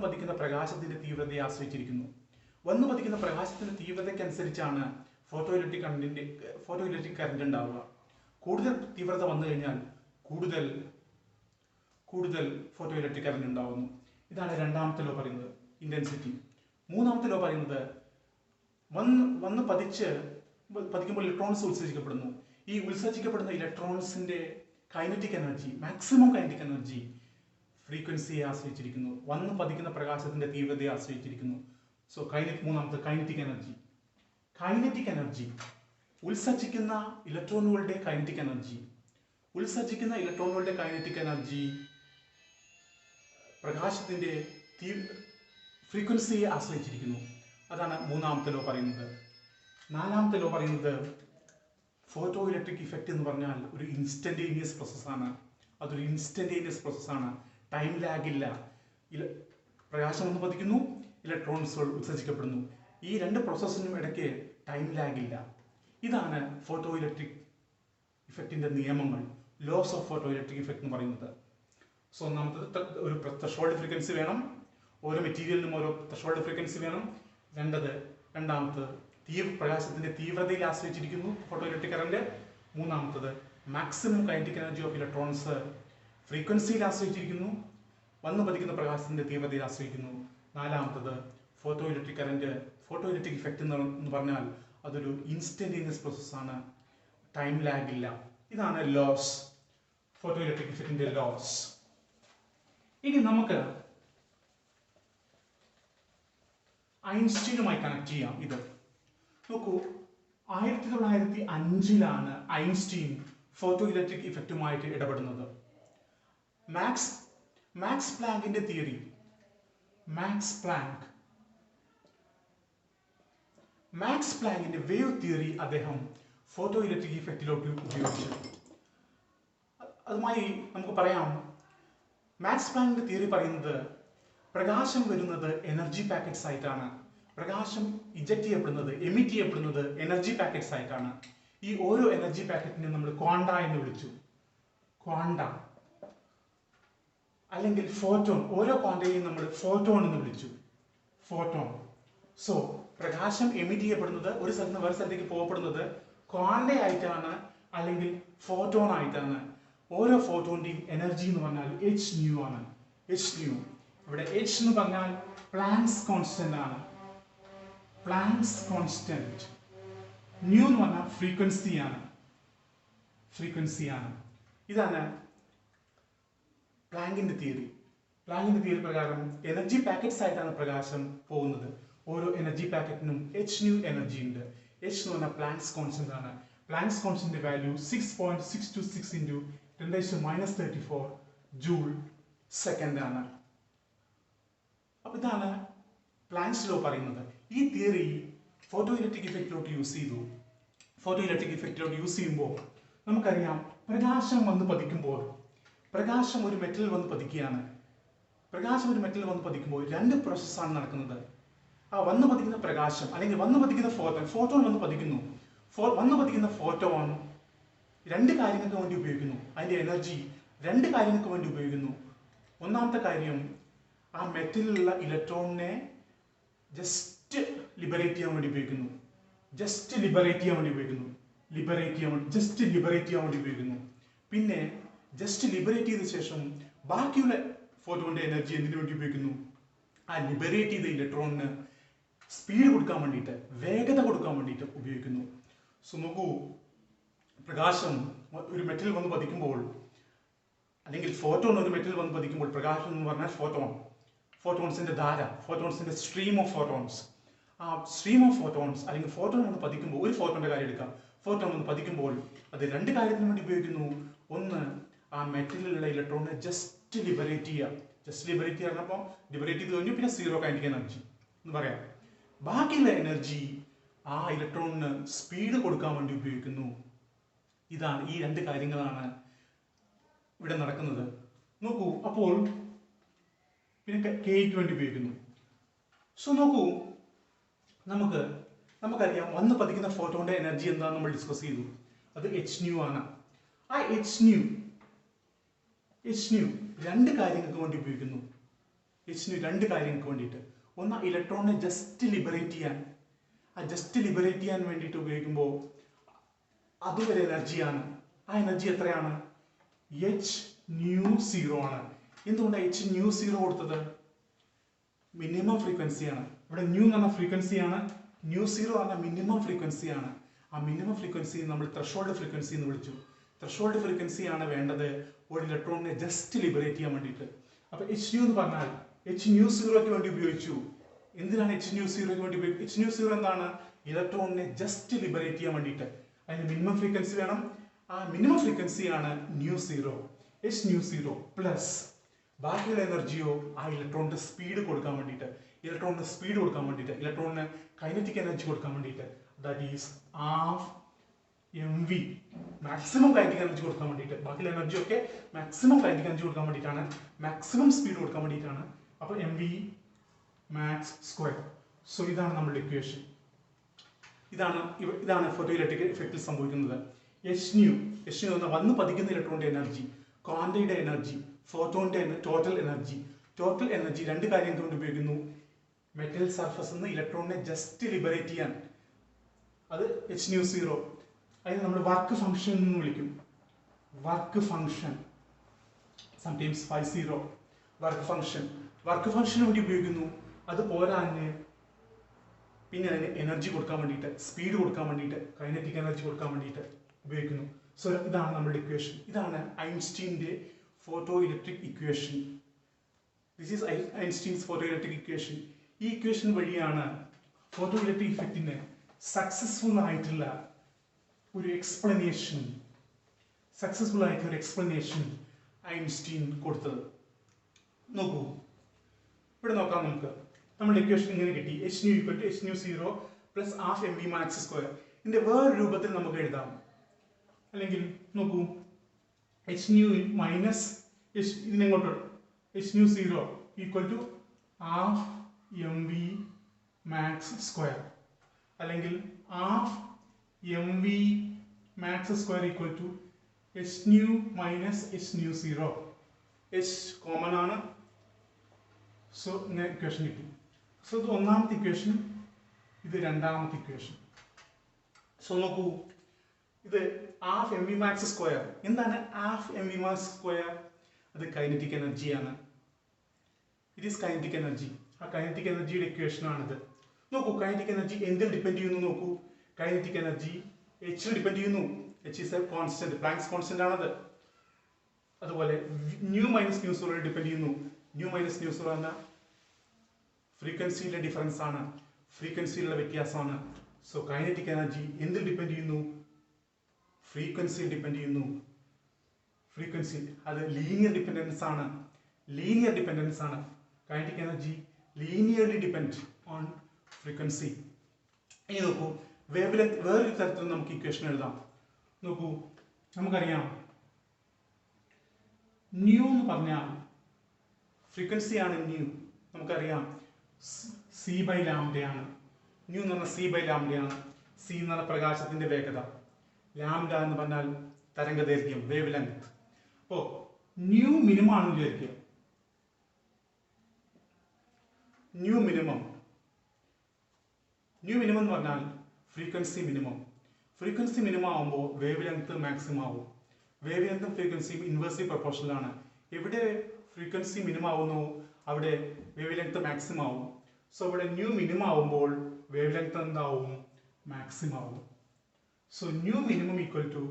പതിക്കുന്ന പ്രകാശത്തിന്റെ തീവ്രതയെ ആശ്രയിച്ചിരിക്കുന്നു. വന്നു പതിക്കുന്ന പ്രകാശത്തിന്റെ തീവ്രതയ്ക്കനുസരിച്ചാണ് ഫോട്ടോ ഇലക്ട്രിക് കറന്റ് ഉണ്ടാവുക. കൂടുതൽ തീവ്രത വന്നു കഴിഞ്ഞാൽ കൂടുതൽ ഫോട്ടോ ഇലക്ട്രിക് കറന്റ് ഉണ്ടാവുന്നു. ഇതാണ് രണ്ടാമത്തെ ലോ പറയുന്നത്, ഇന്റൻസിറ്റി. മൂന്നാമത്തെ ലോ പറയുന്നത് വന്ന് പതിക്കുമ്പോൾ ഇലക്ട്രോൺസ് ഉത്സർജിക്കപ്പെടുന്നു. ഈ ഉത്സർജിക്കപ്പെടുന്ന ഇലക്ട്രോൺസിന്റെ kinetic energy, maximum kinetic energy ഫ്രീക്വൻസിയെ ആശ്രയിച്ചിരിക്കുന്നു. വന്ന് പതിക്കുന്ന പ്രകാശത്തിന്റെ തീവ്രതയെ ആശ്രയിച്ചിരിക്കുന്നു. സോ മൂന്നാമത്തെ കൈനറ്റിക് എനർജി, ഉത്സർജിക്കുന്ന ഇലക്ട്രോണുകളുടെ കൈനറ്റിക് എനർജി പ്രകാശത്തിന്റെ ഫ്രീക്വൻസിയെ ആശ്രയിച്ചിരിക്കുന്നു. അതാണ് മൂന്നാമത്തെ ലോ പറയുന്നത്. നാലാമത്തെ ലോ പറയുന്നത് ഫോട്ടോ ഇലക്ട്രിക് ഇഫക്റ്റ് എന്ന് പറഞ്ഞാൽ ഒരു ഇൻസ്റ്റന്റേനിയസ് പ്രോസസ്സാണ്. അതൊരു ഇൻസ്റ്റന്റേനിയസ് പ്രോസസ്സാണ്. ടൈം ലാഗ് ഇല്ല. പ്രകാശം ഒന്ന് പതിക്കുന്നു, ഇലക്ട്രോൺസുകൾ ഉത്സർജിക്കപ്പെടുന്നു. ഈ രണ്ട് പ്രോസസ്സിനും ഇടയ്ക്ക് ടൈം ലാഗ് ഇല്ല. ഇതാണ് ഫോട്ടോ ഇലക്ട്രിക് ഇഫക്റ്റിന്റെ നിയമങ്ങൾ, laws of photo electric effect എന്ന് പറയുന്നത്. സോ ഒന്നാമത്തത് ഒരു ത്രഷോൾഡ് ഫ്രീക്വൻസി വേണം, ഓരോ മെറ്റീരിയലിനും ഓരോ ത്രഷോൾഡ് ഫ്രീക്വൻസി വേണം. രണ്ടാമത്തത് പ്രകാശത്തിന്റെ തീവ്രതയിൽ ആശ്രയിച്ചിരിക്കുന്നു ഫോട്ടോ ഇലക്ട്രിക് കറന്റ്. മൂന്നാമത്തത് maximum kinetic energy of electrons ഫ്രീക്വൻസിയിൽ ആശ്രയിച്ചിരിക്കുന്നു, വന്നു പതിക്കുന്ന പ്രകാശത്തിന്റെ തീവ്രതയിൽ ആശ്രയിക്കുന്നു. നാലാമത്തത് ഫോട്ടോ ഇലക്ട്രിക് ഇഫക്റ്റ് എന്ന് പറഞ്ഞാൽ അതൊരു ഇൻസ്റ്റന്റേനിയസ് പ്രോസസ്സാണ്, ടൈം ലാഗ് ഇല്ല. ഇതാണ് ലോസ്, ഫോട്ടോ ഇലക്ട്രിക് ഇഫക്റ്റിന്റെ ലോസ്. ഇനി നമുക്ക് ഐൻസ്റ്റീനുമായി കണക്ട് ചെയ്യാം. ഇത് നോക്കൂ, 1905 ഐൻസ്റ്റീൻ ഫോട്ടോ ഇലക്ട്രിക് ഇഫക്റ്റുമായിട്ട് ഇടപെടുന്നത്. മാക്സ് പ്ലാങ്കിന്റെ തിയറി, മാക്സ് പ്ലാങ്കിന്റെ വേവ് തിയറി അദ്ദേഹം ഫോട്ടോ ഇലക്ട്രിക് ഇഫക്റ്റിലോട്ട് ഉപയോഗിച്ചു. അതുമായി നമുക്ക് പറയാം, മാക്സ് പ്ലാങ്കിന്റെ തിയറി പറയുന്നത് പ്രകാശം വരുന്നത് എനർജി പാക്കറ്റ്സ് ആയിട്ടാണ്. പ്രകാശം എമിറ്റ് ചെയ്യപ്പെടുന്നത് എനർജി പാക്കറ്റ്സ് ആയിട്ടാണ്. ഈ ഓരോ എനർജി പാക്കറ്റിനെ നമ്മൾ ക്വാണ്ട എന്ന് വിളിച്ചു. ക്വാണ്ട അല്ലെങ്കിൽ ഫോട്ടോൺ, ഓരോ ക്വാണ്ടയെയും നമ്മൾ ഫോട്ടോൺ എന്ന് വിളിച്ചു. ഫോട്ടോൺ. സോ പ്രകാശം എമിറ്റ് ചെയ്യപ്പെടുന്നത്, ഒരു സ്ഥലത്ത് നിന്ന് വേറെ സ്ഥലത്തേക്ക് പോകപ്പെടുന്നത് ക്വാണ്ട ആയിട്ടാണ് അല്ലെങ്കിൽ ഫോട്ടോൺ ആയിട്ടാണ്. ഓരോ ഫോട്ടോണിന്റെയും എനർജി എന്ന് പറഞ്ഞാൽ hν ആണ്. hν ഇവിടെ h എന്ന് പറഞ്ഞാൽ പ്ലാങ്ക്സ് കോൺസ്റ്റന്റ് ആണ്. Planck's constant. ν എന്ന് പറഞ്ഞാൽ ഫ്രീക്വൻസിയാണ്. ഇതാണ് പ്ലാങ്കിന്റെ തിയറി. പ്രകാരം എനർജി പാക്കറ്റ്സ് ആയിട്ടാണ് പ്രകാശം പോകുന്നത്. ഓരോ എനർജി പാക്കറ്റിനും hν എനർജി ഉണ്ട്. h എന്ന് പറഞ്ഞാൽ പ്ലാങ്ക്സ് കോൺസ്റ്റന്റ് ആണ്. Planck's constant value 6.626 × 10⁻34 joule second ആണ്. അപ്പൊ ഇതാണ് പ്ലാങ്ക്സ് ലോ പറയുന്നത്. ഈ തിയറി ഫോട്ടോ ഇലക്ട്രിക് ഇഫക്റ്റിലോട്ട് യൂസ് ചെയ്യുമ്പോൾ നമുക്കറിയാം, പ്രകാശം വന്ന് പതിക്കുമ്പോൾ, പ്രകാശം ഒരു മെറ്റലിൽ വന്ന് പതിക്കുകയാണ്. രണ്ട് പ്രോസസ്സാണ് നടക്കുന്നത്. ആ വന്നു പതിക്കുന്ന പ്രകാശം അല്ലെങ്കിൽ വന്നു പതിക്കുന്ന ഫോട്ടോൺ വന്ന് പതിക്കുന്നു. വന്നു പതിക്കുന്ന ഫോട്ടോൺ രണ്ട് കാര്യങ്ങൾക്ക് വേണ്ടി ഉപയോഗിക്കുന്നു. അതിന്റെ എനർജി രണ്ട് കാര്യങ്ങൾക്ക് വേണ്ടി ഉപയോഗിക്കുന്നു. ഒന്നാമത്തെ കാര്യം, ആ മെറ്റലിലുള്ള ഇലക്ട്രോണിനെ ജസ്റ്റ് ലിബറേറ്റ് ചെയ്യാൻ വേണ്ടി ഉപയോഗിക്കുന്നു. പിന്നെ ജസ്റ്റ് ലിബറേറ്റ് ചെയ്ത ശേഷം ബാക്കിയുള്ള ഫോട്ടോണിന്റെ എനർജി എന്തിനു വേണ്ടി ഉപയോഗിക്കുന്നു? ആ ലിബറേറ്റ് ചെയ്ത ഇലക്ട്രോണിന് സ്പീഡ് കൊടുക്കാൻ വേണ്ടിയിട്ട്, വേഗത കൊടുക്കാൻ വേണ്ടിയിട്ട് ഉപയോഗിക്കുന്നു. സോ നോക്കൂ, പ്രകാശം ഒരു മെറ്റലിൽ വന്ന് പതിക്കുമ്പോൾ, അല്ലെങ്കിൽ ഫോട്ടോൺ ഒരു മെറ്റലിൽ വന്ന് പതിക്കുമ്പോൾ, പ്രകാശം എന്ന് പറഞ്ഞാൽ ഫോട്ടോൺസിന്റെ ധാര, ഫോട്ടോൺസിന്റെ സ്ട്രീം ഓഫ് ഫോട്ടോൺസ്. ആ സ്ട്രീം ഓഫ് ഫോട്ടോൺസ് അല്ലെങ്കിൽ ഫോട്ടോൺ ഒന്ന് പതിക്കുമ്പോൾ, ഒരു ഫോട്ടോന്റെ കാര്യം എടുക്കാം, ഫോട്ടോൺ ഒന്ന് പതിക്കുമ്പോൾ അത് രണ്ട് കാര്യത്തിന് വേണ്ടി ഉപയോഗിക്കുന്നു. ഒന്ന്, ആ മെറ്റലിലുള്ള ഇലക്ട്രോണിനെ ജസ്റ്റ് ലിബറേറ്റ് ചെയ്യുക. ജസ്റ്റ് ലിബറേറ്റ് ചെയ്യുക പറഞ്ഞപ്പോൾ ലിബറേറ്റ് ചെയ്ത് കഴിഞ്ഞു, പിന്നെ സീറോ കൈനറ്റിക് എനർജി എന്ന് പറയാം. ബാക്കിയുള്ള എനർജി ആ ഇലക്ട്രോണിന് സ്പീഡ് കൊടുക്കാൻ വേണ്ടി ഉപയോഗിക്കുന്നു. ഇതാണ്, ഈ രണ്ട് കാര്യങ്ങളാണ് ഇവിടെ നടക്കുന്നത്. നോക്കൂ, അപ്പോൾ പിന്നെ കെയ്ക്ക് വേണ്ടി ഉപയോഗിക്കുന്നു. സോ നോക്കൂ, നമുക്കറിയാം വന്ന് പതിക്കുന്ന ഫോട്ടോന്റെ എനർജി എന്താണെന്ന് നമ്മൾ ഡിസ്കസ് ചെയ്തു. അത് hν ആണ്. ആ hν രണ്ട് കാര്യങ്ങൾക്ക് വേണ്ടി ഉപയോഗിക്കുന്നു. hν രണ്ട് കാര്യങ്ങൾക്ക് വേണ്ടിയിട്ട്. ഒന്ന്, ഇലക്ട്രോണിനെ ജസ്റ്റ് ലിബറേറ്റ് ചെയ്യാൻ. ആ ജസ്റ്റ് ലിബറേറ്റ് ചെയ്യാൻ വേണ്ടിയിട്ട് ഉപയോഗിക്കുമ്പോൾ അതൊരു എനർജിയാണ്. ആ എനർജി എത്രയാണ്? hν0 ആണ്. എന്തുകൊണ്ടാണ് hν0 കൊടുത്തത്? മിനിമം ഫ്രീക്വൻസിയാണ്. ഇവിടെ ന്യൂ എന്ന് പറഞ്ഞ ഫ്രീക്വൻസിയാണ്, ν0 പറഞ്ഞ മിനിമം ഫ്രീക്വൻസിയാണ്. ആ മിനിമം ഫ്രീക്വൻസി നമ്മൾ ത്രഷോൾഡ് ഫ്രീക്വൻസി എന്ന് വിളിച്ചു. ത്രഷോൾഡ് ഫ്രീക്വൻസിയാണ് വേണ്ടത് ഒരു ഇലക്ട്രോണിനെ ജസ്റ്റ് ലിബറേറ്റ് ചെയ്യാൻ വേണ്ടിയിട്ട്. അപ്പൊ hν എന്ന് പറഞ്ഞാൽ hν0ക്ക് വേണ്ടി ഉപയോഗിച്ചു. എന്തിനാണ് hν0ക്ക് വേണ്ടി ഉപയോഗിച്ചത്? hν0 എന്താണ്? ഇലക്ട്രോണിനെ ജസ്റ്റ് ലിബറേറ്റ് ചെയ്യാൻ വേണ്ടിയിട്ട്. അതിന് മിനിമം ഫ്രീക്വൻസി വേണം. ആ മിനിമം ഫ്രീക്വൻസിയാണ് ν0. hν0 പ്ലസ് ബാക്കിയുള്ള എനർജിയോ ആ ഇലക്ട്രോണിന്റെ സ്പീഡ് കൊടുക്കാൻ വേണ്ടിയിട്ട്, ഇലക്ട്രോണിന് കൈനറ്റിക് എനർജി കൊടുക്കാൻ വേണ്ടിയിട്ട്. That is half mv, maximum kinetic energy കൊടുക്കാൻ വേണ്ടിയിട്ട്. ബാക്കിയുള്ള എനർജി ഒക്കെ മാക്സിമം കൈനറ്റിക് എനർജി കൊടുക്കാൻ വേണ്ടിയിട്ടാണ്, മാക്സിമം സ്പീഡ് കൊടുക്കാൻ വേണ്ടിയിട്ടാണ്. അപ്പോൾ mv മാക്സ് സ്ക്വയർ. സോ ഇതാണ് നമ്മുടെ ഇക്വേഷൻ. ഇതാണ് ഫോട്ടോ ഇലക്ട്രിക് ഇഫക്റ്റിൽ സംഭവിക്കുന്നത്. hν എന്ന വന്ന് പതിക്കുന്ന ഇലക്ട്രോണിന്റെ എനർജി, ക്വാണ്ടയുടെ എനർജി, ഫോട്ടോന്റെ ടോട്ടൽ എനർജി രണ്ട് കാര്യം കൊണ്ട് ഉപയോഗിക്കുന്നു. മെറ്റൽ സർഫസ് നിന്ന് ഇലക്ട്രോണിനെ ജസ്റ്റ് ലിബറേറ്റ് ചെയ്യാൻ, അത് hν0. അതിന് നമ്മൾ വർക്ക് ഫംഗ്ഷൻ എന്ന് വിളിക്കും. വർക്ക് ഫംഗ്ഷൻ, സംടൈംസ് φ0 വർക്ക് ഫംഗ്ഷന് വേണ്ടി ഉപയോഗിക്കുന്നു. അത് പോരാഞ്ഞ് പിന്നെ അതിന് എനർജി കൊടുക്കാൻ വേണ്ടിയിട്ട്, സ്പീഡ് കൊടുക്കാൻ വേണ്ടിയിട്ട്, കൈനറ്റിക് എനർജി കൊടുക്കാൻ വേണ്ടിയിട്ട് ഉപയോഗിക്കുന്നു. സോ ഇതാണ് നമ്മുടെ ഇക്വേഷൻ. ഇതാണ് ഐൻസ്റ്റീൻ്റെ photo electric equation. This is Einstein's photo electric equation. ഈ ഇക്വേഷൻ വഴിയാണ് ഫോട്ടോ ഇലക്ട്രിക് ഇഫക്റ്റിന് സക്സസ്ഫുൾ ആയിട്ടുള്ള ഒരു എക്സ്പ്ലനേഷൻ ഐൻസ്റ്റീൻ കൊടുത്തത്. നോക്കൂ, ഇവിടെ നോക്കാം. നമ്മുടെ ഇക്വേഷൻ ഇങ്ങനെ കിട്ടി. hν hν0 plus half mv max square. ഇതിന്റെ വേറെ രൂപത്തിൽ നമുക്ക് എഴുതാം. അല്ലെങ്കിൽ നോക്കൂ, hν മൈനസ് ഇതിനെങ്ങോട്ട് hν0 equal to half mv max square, അല്ലെങ്കിൽ half mv max square equal to hν minus hν0. h common ആണ്. സോ ഇങ്ങനെ ഇക്വേഷൻ കിട്ടി. സോ ഇത് ഒന്നാമത്തെ ഇക്വേഷൻ, ഇത് രണ്ടാമത്തെ ഇക്വേഷൻ. സോ നോക്കൂ, ഇത് ഹാഫ് mv മാക്സ് സ്ക്വയർ. എന്താണ് ഹാഫ് mv മാക്സ് സ്ക്വയർ? അത് കൈനറ്റിക് എനർജിയാണ്. It is kinetic energy. ആ കൈനറ്റിക് എനർജിയുടെ ഇക്വേഷൻ ആണിത്. നോക്കൂ, കൈനറ്റിക് എനർജി എന്തിൽ ഡിപ്പെൻഡ് ചെയ്യുന്നു? നോക്കൂ, കൈനറ്റിക് എനർജി h ഡിപ്പെൻഡ് ചെയ്യുന്നു. h is A constant, planks constant ആണത്. അതുപോലെ ന്യൂ മൈനസ് ന്യൂസോറിൽ ഡിപ്പെൻഡ് ചെയ്യുന്നു. ന്യൂ മൈനസ് ന്യൂസോർ എന്ന ഫ്രീക്വൻസിയിലെ ഡിഫറൻസ് ആണ്, ഫ്രീക്വൻസിയിലുള്ള വ്യത്യാസമാണ്. സോ കൈനറ്റിക് എനർജി എന്തിൽ ഡിപ്പെൻഡ് ചെയ്യുന്നു? ഫ്രീക്വൻസിയിൽ ഡിപ്പെൻഡ് ചെയ്യുന്നു. ഫ്രീക്വൻസി അത് ലീനിയർ ഡിപ്പെൻഡൻസ് ആണ്. Kinetic energy linearly depend on frequency. ഇനി നോക്കൂ, വേവ് ലെങ്ത് വേറൊരു തരത്തിൽ നമുക്ക് ഇക്വേഷൻ എഴുതാം. നോക്കൂ, നമുക്കറിയാം ന്യൂ എന്ന് പറഞ്ഞാൽ ഫ്രീക്വൻസിയാണ് ന്യൂ. നമുക്കറിയാം c/λ ആണ്. ന്യൂ എന്ന് പറഞ്ഞാൽ c/λ. c എന്ന് പറഞ്ഞാൽ പ്രകാശത്തിന്റെ വേഗത, ലാംഡ എന്ന് പറഞ്ഞാൽ തരംഗദൈർഘ്യം, വേവ് ലെങ്ത്. അപ്പോ ന്യൂ മിനിമം ആണെന്ന് വിചാരിക്കുക. ന്യൂ മിനിമം എന്ന് പറഞ്ഞാൽ ഫ്രീക്വൻസി മിനിമം ആവുമ്പോൾ വേവ് ലെങ്ത് മാക്സിമം ആവും. വേവ് ലെങ്തും ഫ്രീക്വൻസിയും ഇൻവേഴ്സ്ലി പ്രൊപ്പോർഷണൽ ആണ്. എവിടെ ഫ്രീക്വൻസി മിനിമം ആവുന്നു അവിടെ വേവ് ലെങ്ത് മാക്സിമം ആവും. സോ ഇവിടെ ന്യൂ മിനിമം ആവുമ്പോൾ വേവ് ലെങ്ത് എന്താവും? മാക്സിമം ആവും. So nu minimum equal to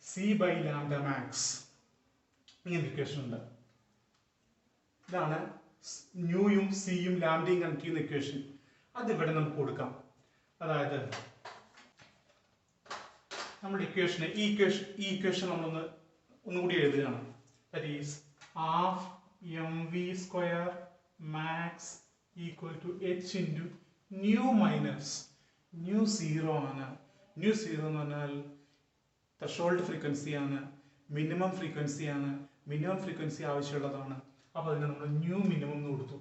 c/λ max. ഇങ്ങനെ ഇക്വേഷൻ ഉണ്ട്. ഇതാണ് ന്യൂയും സിയും ലാംഡയും കണക്ട് ചെയ്യുന്ന ഇക്വേഷൻ അത് ഇവിടെ നമുക്ക് കൊടുക്കാം. അതായത് നമ്മുടെ ഇക്വേഷന് ഈ ഇക്വേഷൻ ഒന്നുകൂടി എഴുതുകയാണ്. That is half mv² max equal to h into nu minus nu 0 ആണ്. ന്യൂ 0 എന്ന് പറഞ്ഞാൽ ത്രെഷോൾഡ് ഫ്രീക്വൻസി ആണ്, മിനിമം ഫ്രീക്വൻസി ആണ്. മിനിമം ഫ്രീക്വൻസി ആവശ്യമുള്ളതാണ്. അപ്പോൾ അതിന് നമ്മൾ ന്യൂ മിനിമം എന്ന് കൊടുത്തു.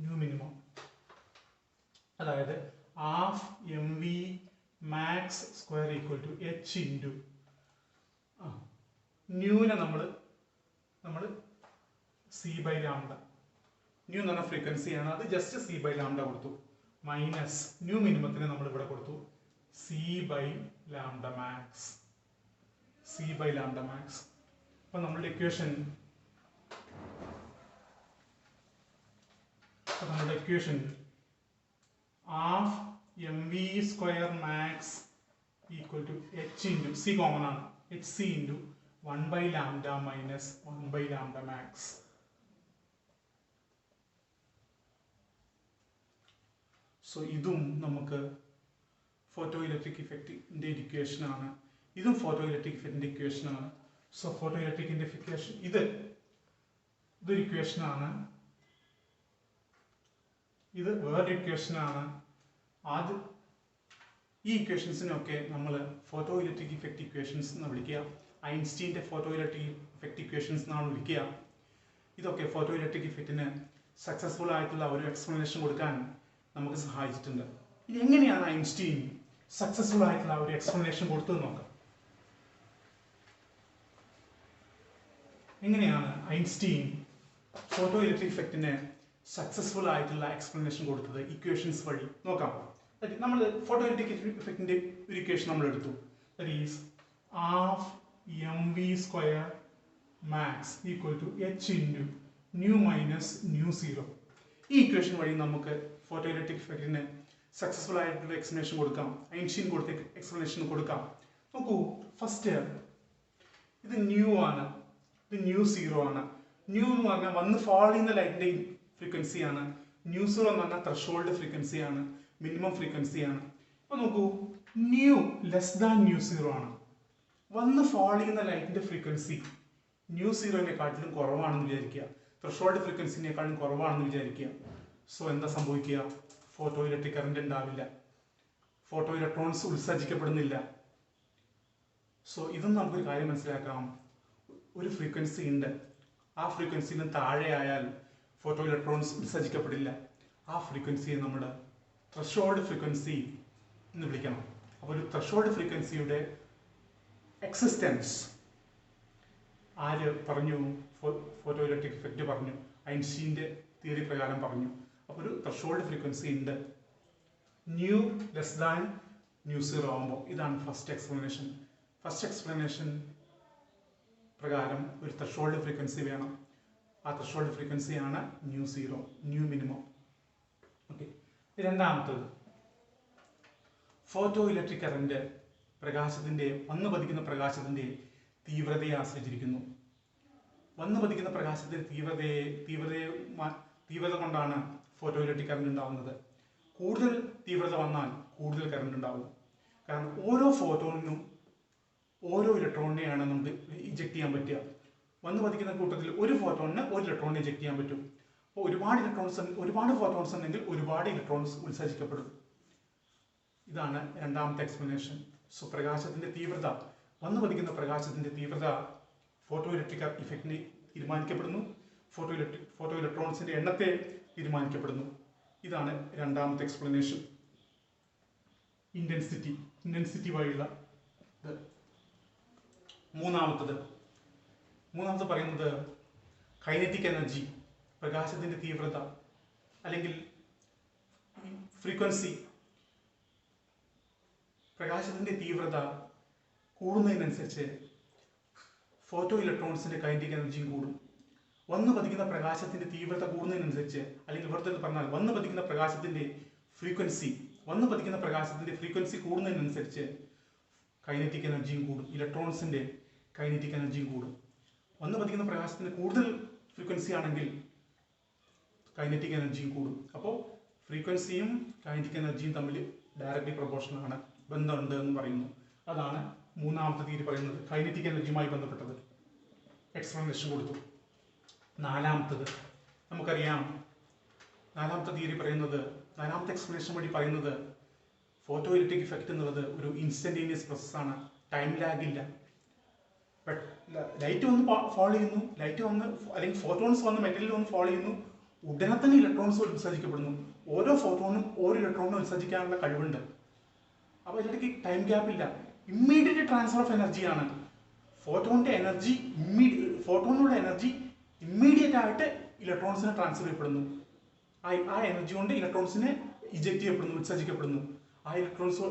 ന്യൂ മിനിമം അതായത് half mv max square equal to h into ന്യൂവിനെ നമ്മൾ സി ബൈ ലാംഡ, ന്യൂ എന്ന് പറഞ്ഞ ഫ്രീക്വൻസിയാണ്, അത് ജസ്റ്റ് സി ബൈ ലാംഡ കൊടുത്തു. മൈനസ് ന്യൂ മിനിമത്തിന് നമ്മൾ ഇവിടെ കൊടുത്തു C by lambda max. C by lambda max. അപ്പൊ നമ്മളുടെ equation half mv² max equal to h into c common ആണ്, hc into 1 by lambda minus 1 by lambda max. So ഇതും നമുക്ക് ഫോട്ടോ ഇലക്ട്രിക് ഇഫക്റ്റിന്റെ ഇക്വേഷൻ ആണ്. ഇതും ഫോട്ടോ ഇലക്ട്രിക് ഇഫക്റ്റിന്റെ equation ആണ്. സോ ഫോട്ടോ ഇലക്ട്രിക്കിന്റെ ഇക്വേഷൻ ഇതൊരു ഇക്വേഷൻ ആണ്, ഇത് വേറൊരു ഇക്വേഷൻ ആണ്. ഈ ഇക്വേഷൻസിനൊക്കെ നമ്മൾ ഫോട്ടോ ഇലക്ട്രിക് ഇഫക്റ്റ് ഇക്വേഷൻസ് എന്ന് വിളിക്കുക. ഐൻസ്റ്റീൻ്റെ ഫോട്ടോ ഇലക്ട്രിക് ഇഫക്റ്റ് ഇക്വേഷൻസ് എന്നാണ് വിളിക്കുക. ഇതൊക്കെ ഫോട്ടോ ഇലക്ട്രിക് ഇഫക്റ്റിന് സക്സസ്ഫുൾ ആയിട്ടുള്ള ഒരു എക്സ്പ്ലനേഷൻ കൊടുക്കാൻ നമുക്ക് സഹായിച്ചിട്ടുണ്ട്. ഇനി എങ്ങനെയാണ് ഐൻസ്റ്റീൻ സക്സസ്ഫുൾ ആയിട്ടുള്ള ഒരു എക്സ്പ്ലനേഷൻ കൊടുത്തത് നോക്കാം. എങ്ങനെയാണ് ഐൻസ്റ്റീൻ ഫോട്ടോ ഇലക്ട്രിക് ഇഫക്റ്റിന് സക്സസ്ഫുൾ ആയിട്ടുള്ള എക്സ്പ്ലനേഷൻ കൊടുത്തത് ഇക്വേഷൻസ് വഴി നോക്കാം. നമ്മൾ ഫോട്ടോ ഇലക്ട്രിക് ഇഫക്റ്റിന്റെ ഒരു ഇക്വേഷൻ നമ്മൾ എടുത്തു. That is half mv² max equal to h into nu minus nu 0. ഈ ഇക്വേഷൻ വഴി നമുക്ക് ഫോട്ടോ ഇലക്ട്രിക് ഇഫക്റ്റിന് സക്സസ്ഫുൾ ആയിട്ടുള്ള എക്സ്പ്ലനേഷൻ കൊടുക്കാം. ഐൻസ്റ്റീൻ കൊടുത്ത എക്സ്പ്ലനേഷൻ കൊടുക്കാം. നോക്കൂ, ഫസ്റ്റ് ഇത് ന്യൂ ആണ്, ഇത് ന്യൂ 0 ആണ്. ന്യൂ എന്ന് പറഞ്ഞാൽ വന്ന് ഫാൾ ചെയ്യുന്ന ലൈറ്റിന്റെ ഫ്രീക്വൻസിയാണ്. ന്യൂ 0 എന്ന് പറഞ്ഞാൽ ത്രെഷോൾഡ് ഫ്രീക്വൻസിയാണ്, മിനിമം ഫ്രീക്വൻസിയാണ്. അപ്പൊ നോക്കൂ, ന്യൂ ലെസ് ദാൻ ന്യൂ 0 ആണ്. വന്ന് ഫാൾ ചെയ്യുന്ന ലൈറ്റിന്റെ ഫ്രീക്വൻസി ന്യൂ 0-നെക്കാട്ടിലും കുറവാണെന്ന് വിചാരിക്കുക, ത്രെഷോൾഡ് ഫ്രീക്വൻസിനേക്കാളും കുറവാണെന്ന് വിചാരിക്കുക. സോ എന്താ സംഭവിക്കുക? ഫോട്ടോ ഇലക്ട്രിക് കറന്റ് ഉണ്ടാവില്ല, ഫോട്ടോ ഇലക്ട്രോൺസ് ഉത്സർജിക്കപ്പെടുന്നില്ല. സോ ഇതും നമുക്കൊരു കാര്യം മനസ്സിലാക്കാം. ഒരു ഫ്രീക്വൻസി ഉണ്ട്, ആ ഫ്രീക്വൻസിന് താഴെ ആയാൽ ഫോട്ടോ ഇലക്ട്രോൺസ് ഉത്സർജിക്കപ്പെടില്ല. ആ ഫ്രീക്വൻസിയെ നമ്മൾ ത്രെഷോൾഡ് ഫ്രീക്വൻസി എന്ന് വിളിക്കണം. അപ്പോൾ ഒരു ത്രെഷോൾഡ് ഫ്രീക്വൻസിയുടെ എക്സിസ്റ്റൻസ് ആര് പറഞ്ഞു? ഫോട്ടോ ഇലക്ട്രിക് ഇഫക്റ്റ് പറഞ്ഞു, ഐൻസ്റ്റീൻ്റെ തിയറി പ്രകാരം പറഞ്ഞു. അപ്പോൾ ഒരു ത്രെഷോൾഡ് ഫ്രീക്വൻസി ഉണ്ട്, ന്യൂ ലെസ് ദാൻ ന്യൂ 0 ആകുമ്പോൾ. ഇതാണ് ഫസ്റ്റ് എക്സ്പ്ലനേഷൻ. ഫസ്റ്റ് എക്സ്പ്ലനേഷൻ പ്രകാരം ഒരു ത്രെഷോൾഡ് ഫ്രീക്വൻസി വേണം. ആ ത്രെഷോൾഡ് ഫ്രീക്വൻസിയാണ് ന്യൂ 0, ന്യൂ മിനിമം. ഓക്കെ. രണ്ടാമത്തത്, ഫോട്ടോ ഇലക്ട്രിക് കറന്റ് വന്നു പതിക്കുന്ന പ്രകാശത്തിന്റെ തീവ്രതയെ ആശ്രയിച്ചിരിക്കുന്നു. വന്നു പതിക്കുന്ന പ്രകാശത്തിന്റെ തീവ്രത കൊണ്ടാണ് ഫോട്ടോ ഇലക്ട്രിക് കറന്റ് ഉണ്ടാവുന്നത്. കൂടുതൽ തീവ്രത വന്നാൽ കൂടുതൽ കറന്റ് ഉണ്ടാവും. കാരണം ഓരോ ഫോട്ടോണിനും ഓരോ ഇലക്ട്രോണിനെയാണ് നമുക്ക് ഇജക്ട് ചെയ്യാൻ പറ്റുക. വന്നു പതിക്കുന്ന കൂട്ടത്തിൽ ഒരു ഫോട്ടോണിന് ഒരു ഇലക്ട്രോണിനെ ഇജക്ട് ചെയ്യാൻ പറ്റും. അപ്പോൾ ഒരുപാട് ഫോട്ടോൺസ് ഉണ്ടെങ്കിൽ ഒരുപാട് ഇലക്ട്രോൺസ് ഉത്സർജിക്കപ്പെടും. ഇതാണ് രണ്ടാമത്തെ എക്സ്പ്ലനേഷൻ. സോ പ്രകാശത്തിന്റെ തീവ്രത, വന്നു പതിക്കുന്ന പ്രകാശത്തിന്റെ തീവ്രത ഫോട്ടോ ഇലക്ട്രിക് ഇഫക്റ്റിനെ തീരുമാനിക്കപ്പെടുന്നു. ഫോട്ടോ ഇലക്ട്രോൺസിന്റെ എണ്ണത്തെ തീരുമാനിക്കപ്പെടുന്നു. ഇതാണ് രണ്ടാമത്തെ എക്സ്പ്ലനേഷൻ. ഇന്റൻസിറ്റി വഴിയുള്ള ഇത്. മൂന്നാമത്തത് പറയുന്നത് കൈനറ്റിക് എനർജി, പ്രകാശത്തിന്റെ തീവ്രത അല്ലെങ്കിൽ ഫ്രീക്വൻസി. പ്രകാശത്തിന്റെ തീവ്രത കൂടുന്നതിനനുസരിച്ച് ഫോട്ടോ ഇലക്ട്രോൺസിന്റെ കൈനറ്റിക് എനർജിയും കൂടും. വന്നു പതിക്കുന്ന പ്രകാശത്തിന്റെ തീവ്രത കൂടുന്നതിനനുസരിച്ച്, അല്ലെങ്കിൽ വെറുതെ പറഞ്ഞാൽ വന്നു പതിക്കുന്ന പ്രകാശത്തിന്റെ ഫ്രീക്വൻസി കൂടുന്നതിനനുസരിച്ച് കൈനറ്റിക് എനർജിയും കൂടും, ഇലക്ട്രോൺസിന്റെ കൈനറ്റിക് എനർജിയും കൂടും. വന്നു പതിക്കുന്ന പ്രകാശത്തിന് കൂടുതൽ ഫ്രീക്വൻസി ആണെങ്കിൽ കൈനറ്റിക് എനർജിയും കൂടും. അപ്പോൾ ഫ്രീക്വൻസിയും കൈനറ്റിക് എനർജിയും തമ്മിൽ ഡയറക്റ്റ്ലി പ്രൊപ്പോർഷനാണ്, ബന്ധമുണ്ട് എന്ന് പറയുന്നു. അതാണ് മൂന്നാമത്തെ തിയറി പറയുന്നത്, കൈനറ്റിക് എനർജിയുമായി ബന്ധപ്പെട്ടത്. എക്സ്പ്ലനേഷൻ കൊടുത്തു. നാലാമത്തത് നമുക്കറിയാം, നാലാമത്തെ തിയറി പറയുന്നത്, നാലാമത്തെ എക്സ്പ്ലനേഷൻ വഴി പറയുന്നത് ഫോട്ടോ ഇലക്ട്രിക് ഇഫക്റ്റ് എന്നുള്ളത് ഒരു ഇൻസ്റ്റന്റേനിയസ് പ്രോസസ്സാണ്, ടൈം ലാഗ് ഇല്ല. ലൈറ്റ് വന്ന് ഫോളോ ചെയ്യുന്നു, ലൈറ്റ് വന്ന് അല്ലെങ്കിൽ ഫോട്ടോൺസ് വന്ന് മെറ്റലിൽ വന്ന് ഫോളോ ചെയ്യുന്നു, ഉടനെ തന്നെ ഇലക്ട്രോൺസ് ഉത്സർജിക്കപ്പെടുന്നു. ഓരോ ഫോട്ടോണും ഓരോ ഇലക്ട്രോണിനും ഉത്സർജിക്കാനുള്ള കഴിവുണ്ട്. അപ്പോൾ ഇതിലേക്ക് ടൈം ഗ്യാപ്പ് ഇല്ല, ഇമ്മീഡിയറ്റ് ട്രാൻസ്ഫർ ഓഫ് എനർജിയാണ്. ഫോട്ടോണിന്റെ എനർജി ഫോട്ടോണിനുള്ള എനർജി ഇമ്മീഡിയറ്റ് ആയിട്ട് ഇലക്ട്രോൺസിനെ ട്രാൻസ്ഫർ ചെയ്യപ്പെടുന്നു. ആ എനർജി കൊണ്ട് ഇലക്ട്രോൺസിനെ ഇജക്ട് ചെയ്യപ്പെടുന്നു, ഉത്സർജിക്കപ്പെടുന്നു. ആ ഇലക്ട്രോൺസ്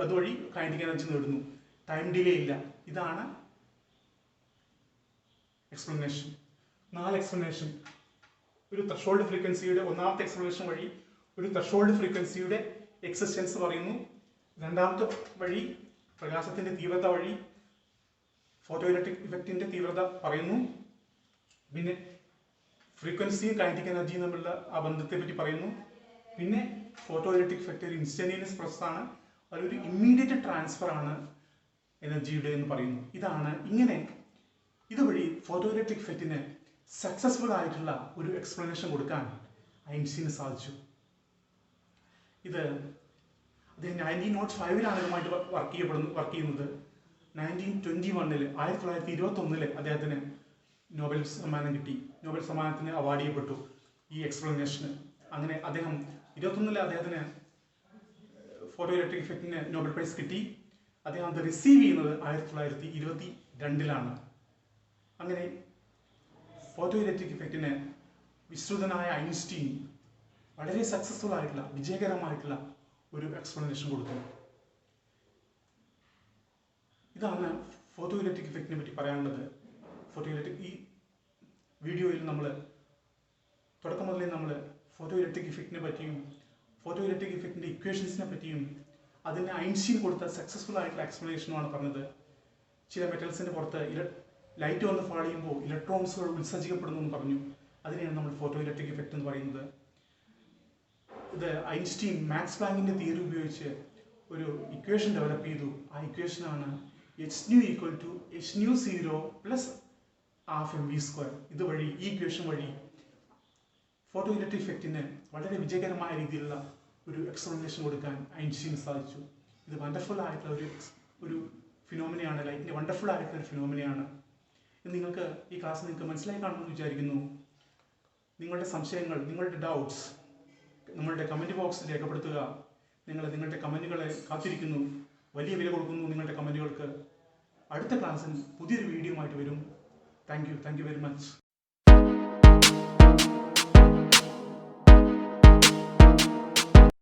അതുവഴി കൈനറ്റിക് എനർജി നേടുന്നു. ടൈം ഡിലേ ഇല്ല. ഇതാണ് എക്സ്പ്ലനേഷൻ. 4 എക്സ്പ്ലനേഷൻ. ഒരു ത്രെഷോൾഡ് ഫ്രീക്വൻസിയുടെ ഒന്നാമത്തെ എക്സ്പ്ലനേഷൻ വഴി ഒരു ത്രെഷോൾഡ് ഫ്രീക്വൻസിയുടെ എക്സിസ്റ്റൻസ് പറയുന്നു. രണ്ടാമത്തെ വഴി പ്രകാശത്തിന്റെ തീവ്രത വഴി ഫോട്ടോ ഇലക്ട്രിക് ഇഫക്റ്റിന്റെ തീവ്രത പറയുന്നു. പിന്നെ ഫ്രീക്വൻസിയും കൈനറ്റിക് എനർജിയും തമ്മിലുള്ള ആ ബന്ധത്തെ പറ്റി പറയുന്നു. പിന്നെ ഫോട്ടോ ഇലക്ട്രിക് ഇഫക്റ്റ് ഒരു ഇൻസ്റ്റന്റേനിയസ് പ്രോസസ്സാണ്, അതൊരു ഇമ്മീഡിയറ്റ് ട്രാൻസ്ഫർ ആണ് എനർജിയുടെ എന്ന് പറയുന്നു. ഇങ്ങനെ ഇതുവഴി ഫോട്ടോ ഇലക്ട്രിക് ഇഫക്റ്റിന് സക്സസ്ഫുൾ ആയിട്ടുള്ള ഒരു എക്സ്പ്ലനേഷൻ കൊടുക്കാൻ ഐൻസ്റ്റീന് സാധിച്ചു. ഇത് അദ്ദേഹം 1905 ഇതുമായിട്ട് വർക്ക് ചെയ്യുന്നത്. 1921 1921 അദ്ദേഹത്തിന് നോബൽ സമ്മാനം കിട്ടി. നോബൽ സമ്മാനത്തിന് അവാർഡ് ചെയ്യപ്പെട്ടു ഈ എക്സ്പ്ലനേഷന്. അങ്ങനെ അദ്ദേഹം 1921 അദ്ദേഹത്തിന് ഫോട്ടോ ഇലക്ട്രിക് ഇഫക്റ്റിന് നോബൽ പ്രൈസ് കിട്ടി. അദ്ദേഹം അത് റിസീവ് ചെയ്യുന്നത് 1922 അങ്ങനെ ഫോട്ടോ ഇലക്ട്രിക് ഇഫക്റ്റിന് വിസ്തൃതനായ ഐൻസ്റ്റീൻ വളരെ സക്സസ്ഫുൾ ആയിട്ടുള്ള വിജയകരമായിട്ടുള്ള ഒരു എക്സ്പ്ലനേഷൻ കൊടുത്തു. ഇതാണ് ഫോട്ടോ ഇലക്ട്രിക് ഇഫക്റ്റിനെ പറ്റി പറയാനുള്ളത്. ഫോട്ടോ ഇലക്ട്രിക് ഈ വീഡിയോയിൽ നമ്മൾ തുടക്കം മുതലേ നമ്മൾ ഫോട്ടോ ഇലക്ട്രിക് ഇഫക്റ്റിനെ പറ്റിയും ഫോട്ടോ ഇലക്ട്രിക് ഇഫക്റ്റിന്റെ ഇക്വേഷൻസിനെ പറ്റിയും അതിന് ഐൻസ്റ്റീൻ കൊടുത്ത സക്സസ്ഫുൾ ആയിട്ടുള്ള എക്സ്പ്ലനേഷനുമാണ് പറഞ്ഞത്. ചില മെറ്റൽസിന്റെ പുറത്ത് ലൈറ്റ് വന്ന് ഫാൾ ചെയ്യുമ്പോൾ ഇലക്ട്രോൺസുകൾ ഉത്സർജിക്കപ്പെടുന്നു എന്ന് പറഞ്ഞു. അതിനെയാണ് നമ്മൾ ഫോട്ടോ ഇലക്ട്രിക് ഇഫക്റ്റ് എന്ന് പറയുന്നത്. ഇത് ഐൻസ്റ്റീൻ മാക്സ് പ്ലാങ്കിന്റെ തിയറി ഉപയോഗിച്ച് ഒരു ഇക്വേഷൻ ഡെവലപ്പ് ചെയ്തു. ആ ഇക്വേഷനാണ് hν = hν0 + ½ mv². ഈ ഇക്വേഷൻ വഴി ഫോട്ടോ ഇലക്ട്രിക് ഇഫക്റ്റിന് വളരെ വിജയകരമായ രീതിയിലുള്ള ഒരു എക്സ്പ്ലനേഷൻ കൊടുക്കാൻ ഐൻസ്റ്റീന് സാധിച്ചു. ഇത് വണ്ടർഫുൾ ആയിട്ടുള്ള ഒരു ഫിനോമിനയാണ്, ലൈറ്റിന്റെ വണ്ടർഫുൾ ആയിട്ടുള്ള ഒരു ഫിനോമിനയാണ്. ഈ ക്ലാസ് നിങ്ങൾക്ക് മനസ്സിലായി കാണുമെന്ന് വിചാരിക്കുന്നു. നിങ്ങളുടെ സംശയങ്ങൾ, നിങ്ങളുടെ ഡൗട്ട്സ് നമ്മളുടെ കമന്റ് ബോക്സിൽ രേഖപ്പെടുത്തുക. നിങ്ങളുടെ കമന്റുകളെ കാത്തിരിക്കുന്നു. വലിയ വില കൊടുക്കുന്നു നിങ്ങളുടെ കമന്റുകൾക്ക്. അടുത്ത ക്ലാസ്സിൽ പുതിയൊരു വീഡിയോ ആയിട്ട് വരും. Thank you very much.